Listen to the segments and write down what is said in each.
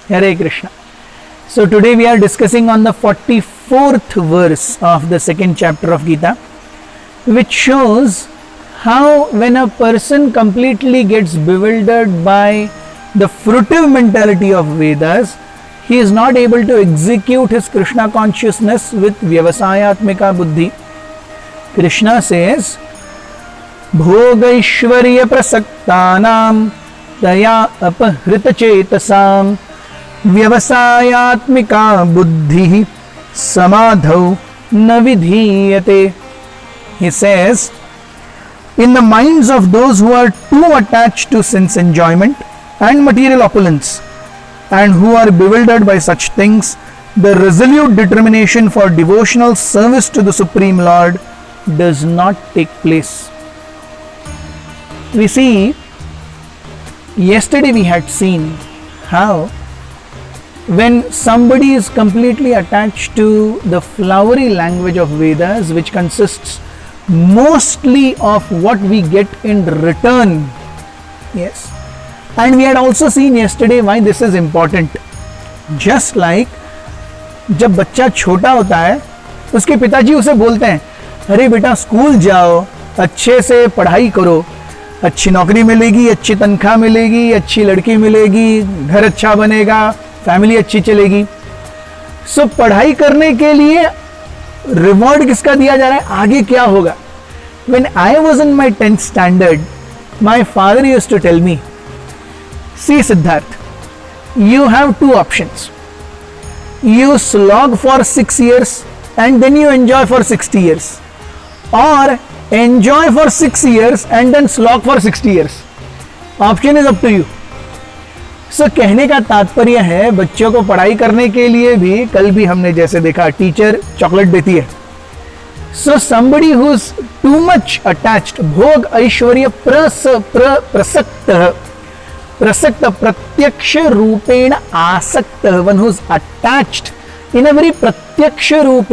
Hare Krishna. So today we are discussing on the 44th verse of the second chapter of Gita, which shows how when a person completely gets bewildered by the fruitive mentality of Vedas, he is not able to execute his Krishna consciousness with Vyavasayatmika buddhi. Krishna says, Bhogaishvarya prasaktanam taya apahrita chetasam Vyavasayatmika buddhi samadhau na vidhiyate. He says, in the minds of those who are too attached to sense enjoyment and material opulence, and who are bewildered by such things, the resolute determination for devotional service to the Supreme Lord does not take place. We see, yesterday we had seen how when somebody is completely attached to the flowery language of Vedas, which consists mostly of what we get in return. Yes. And we had also seen yesterday why this is important. Just like जब बच्चा छोटा होता है, उसके पिताजी उसे बोलते हैं, अरे बेटा स्कूल जाओ, अच्छे से पढ़ाई करो, अच्छी नौकरी मिलेगी, अच्छी तनख्वाह मिलेगी, अच्छी लड़की मिलेगी, घर अच्छा बनेगा, फैमिली अच्छी चलेगी. सो पढ़ाई करने के लिए रिवॉर्ड किसका दिया जा रहा है, आगे क्या होगा. When I was in my 10th standard, my father used to tell me, see Siddharth, you have two options. You slog for 6 years and then you enjoy for 60 years, or enjoy for 6 years and then slog for 60 years. Option is up to you. So कहने का तात्पर्य है, बच्चों को पढ़ाई करने के लिए भी, कल भी हमने जैसे देखा, टीचर चॉकलेट देती है. So somebody who's too much attached, भोग ऐश्वर्य प्रसक्त प्रत्यक्ष रूपेण आसक्त, one who's attached in a very प्रत्यक्ष रूप.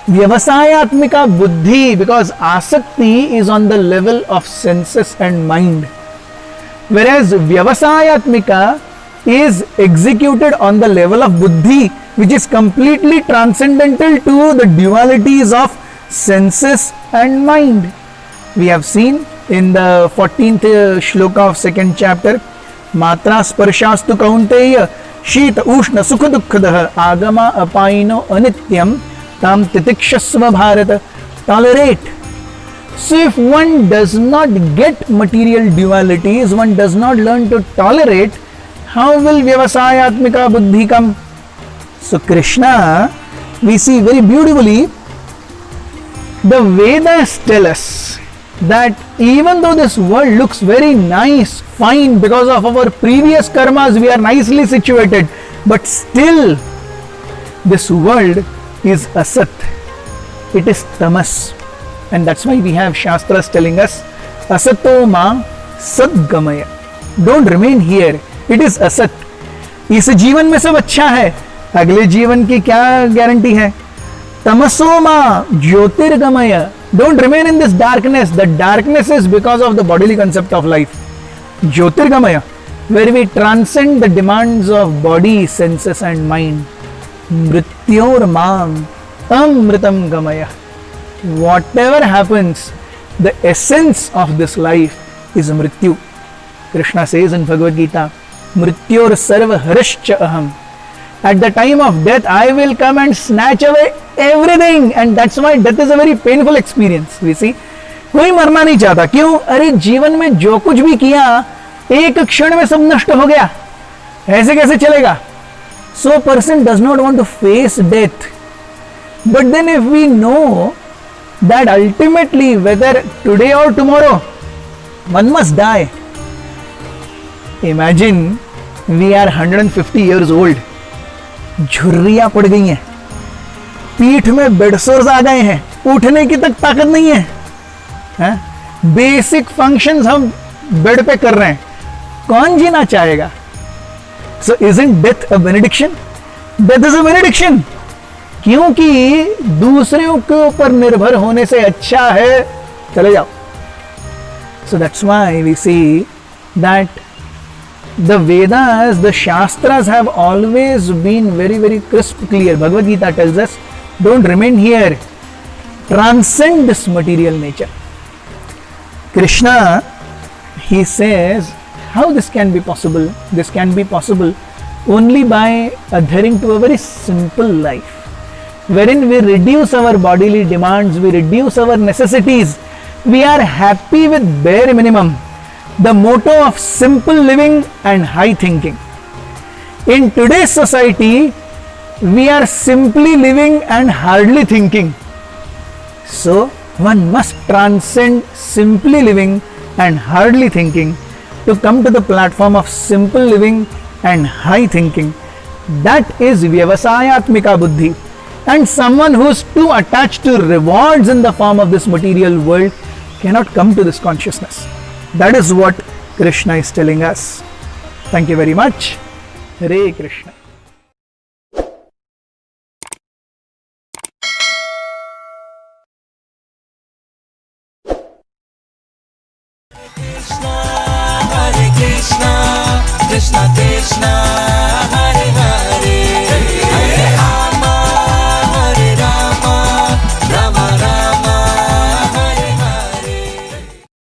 व्यवसायात्मिका बुद्धि, because asakti is on the level of senses and mind, whereas vyavasayatmika is executed on the level of buddhi, which is completely transcendental to the dualities of senses and mind. We have seen in the 14th shloka of second chapter, matra sparshastu kaunteya shita ushna sukha dukkhadah agama apaino anityam tam titikshasva bharata. Tolerate. So if one does not get material dualities, one does not learn to tolerate, how will vyavasayatmika buddhi come? So Krishna, we see very beautifully, the Vedas tell us that even though this world looks very nice, fine, because of our previous karmas we are nicely situated, but still this world is asat, it is tamas. And that's why we have Shastras telling us, asato ma sadgamaya. Don't remain here, it is asat. इस जीवन में सब अच्छा है, अगले जीवन की क्या गारंटी है. तमसो मा ज्योतिर्गमय. Don't remain in this darkness. The darkness is because of the bodily concept of life. Jyotirgamaya, where we transcend the demands of body, senses and mind. Mrityor mam amritam gamaya. Whatever happens, the essence of this life is mrityu. Krishna says in Bhagavad Gita, Mrityor sarva harascha aham. At the time of death, I will come and snatch away everything, and that's why death is a very painful experience. We see, कोई मरना नहीं चाहता. क्यों? अरे जीवन में जो कुछ भी किया, एक क्षण में सब नष्ट हो गया. ऐसे कैसे चलेगा? So a person does not want to face death. But then if we know that ultimately, whether today or tomorrow, one must die. Imagine we are 150 years old. झुर्रियां पड़ गई हैं, पीठ में बेडसोर्स आ गए हैं, उठने की तक ताकत नहीं है, बेसिक फंक्शंस हम बेड पे कर रहे हैं. कौन जीना चाहेगा? सो isn't death a benediction? Death is a benediction. क्योंकि दूसरों के ऊपर निर्भर होने से अच्छा है चले जाओ. So that's why we see that The Vedas, the Shastras have always been very, very crisp, clear. Bhagavad Gita tells us, don't remain here. Transcend this material nature. Krishna, he says, how this can be possible? This can be possible only by adhering to a very simple life, wherein we reduce our bodily demands, we reduce our necessities, we are happy with bare minimum. The motto of simple living and high thinking. In today's society, we are simply living and hardly thinking. So, one must transcend simply living and hardly thinking to come to the platform of simple living and high thinking. That is Vyavasayatmika Buddhi. And someone who is too attached to rewards in the form of this material world cannot come to this consciousness. That is what Krishna is telling us. Thank you very much. Hare Krishna.